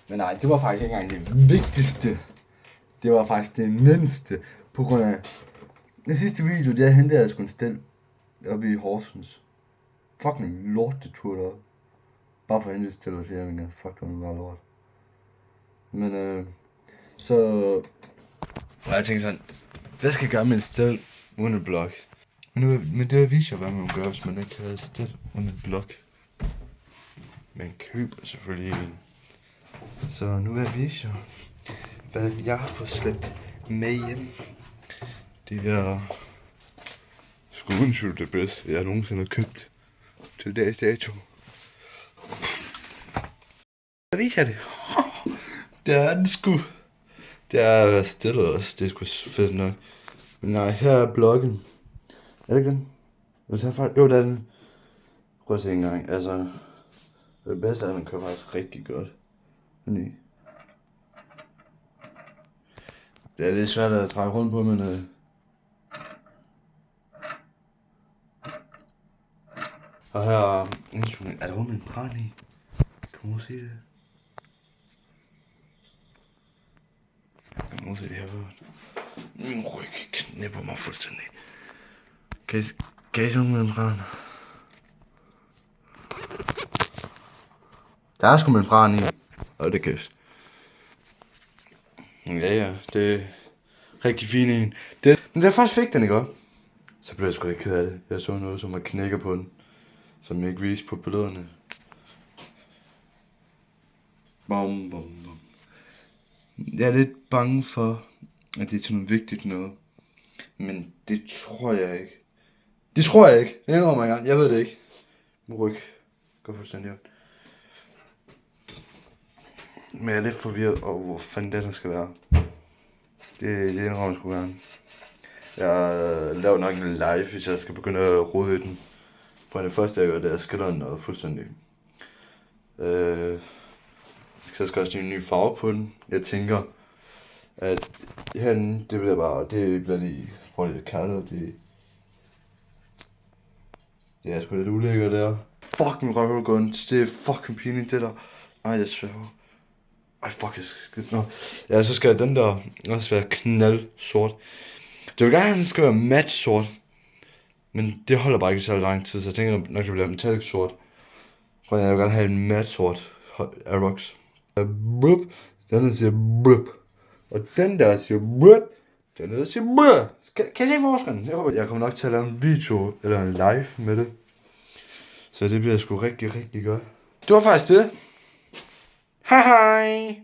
Men nej, det var faktisk ikke engang det vigtigste. Det var faktisk det mindste. På grund af den sidste video, der hentede jeg sgu en stel oppe i Horsens. Fucking lortetur deroppe. Bare for at hente et stel og se, at jeg fuck, det var lort. Men så... Og jeg tænkte sådan, hvad skal jeg gøre med en stel uden et blok? Men det viser hvad man gør, hvis man ikke havde et stel uden et blok. Man køber selvfølgelig en. Så nu vil jeg vise jer, hvad jeg har fået slæbt med hjem. Det er sgu uden det bedste, jeg nogensinde har købt til dags dato. Jeg viser det. Det er den sgu. Det er stillet også, det er sgu fedt nok. Men nej, her er blokken. Er det ikke den? Hvis jeg faktisk... Jo, det er den. Prøv at se en gang, altså... Det bedste er, at den kører faktisk rigtig godt. Nej. Det er lidt svært at trække rundt på, men... Og her er der rundt med en brand i. Kan man se det? Kan man se det her? Min ryg knæpper mig fuldstændig. Kan I se med en brand? Der er sgu med en brand i. Og det kan ja, det er rigtig fint en. Men da jeg først fik den, ikke også? Så blev jeg sgu lidt ked af det. Jeg så noget, som var knækket på den. Som jeg ikke viste på billederne. Bom, bom, bom. Jeg er lidt bange for, at det er til noget vigtigt noget. Men det tror jeg ikke. Det tror jeg ikke. Det indrømmer jeg engang. Jeg ved det ikke. Min ryg går fuldstændig op. Men jeg er lidt forvirret over, hvor fanden det skal være. Det indrømmer jeg sgu gerne. Jeg laver nok en live, hvis jeg skal begynde at rode i den. For det første, jeg gør, det er, at skiller den noget fuldstændig. Så skal jeg også en ny farve på den. Jeg tænker, at herinde, det bliver lige for lidt kaldet. Det er sgu lidt ulækkert der. Fucking røvgunst, det er fucking pinligt det der. Ej, jeg sværger. Ej, fuck, jeg skal skidt nå. Ja, så skal den der også være knald sort. Det vil gerne, at den skal være mat sort. Men det holder bare ikke så lang tid, så jeg tænker nok, det bliver metallic sort. For jeg vil gerne have en mat sort Aerox. Brup. Den der siger brup. Og den der siger brup. Den der siger brup. Kan I se forskellen? Jeg kommer nok til at lave en video eller en live med det. Så det bliver sgu rigtig, rigtig godt. Det var faktisk det. Hej hej.